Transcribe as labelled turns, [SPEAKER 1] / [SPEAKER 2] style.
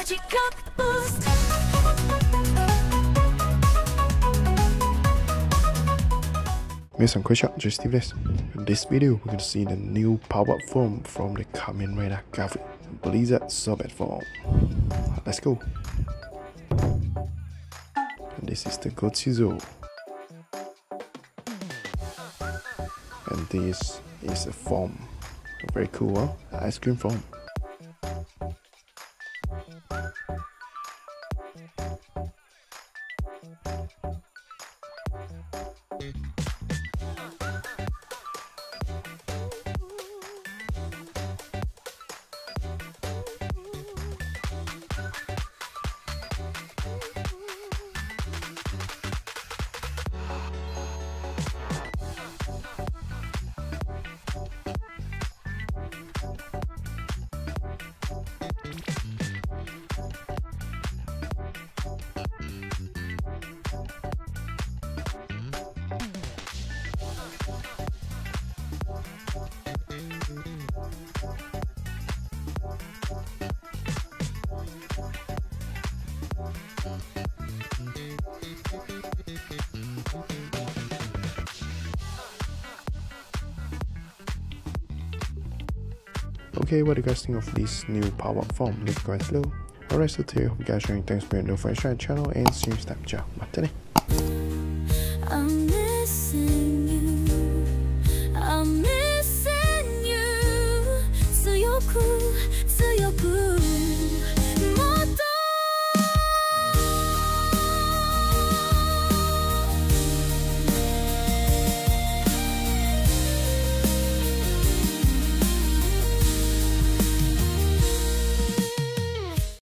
[SPEAKER 1] Magic Up Boost.
[SPEAKER 2] Miss and Quick Shot, just Steve this. In this video, we're going to see the new power-up form from the Kamen Rider graphic, Blizzard Sorbet form. Let's go. And this is the Gochizo. And this is a form. Very cool, huh? The ice cream form. Okay, what do you guys think of this new power-up form? Leave comments below. Alright, so today, hope you guys are enjoying. Thanks for your information on the channel and see you next time. Ciao. Matane.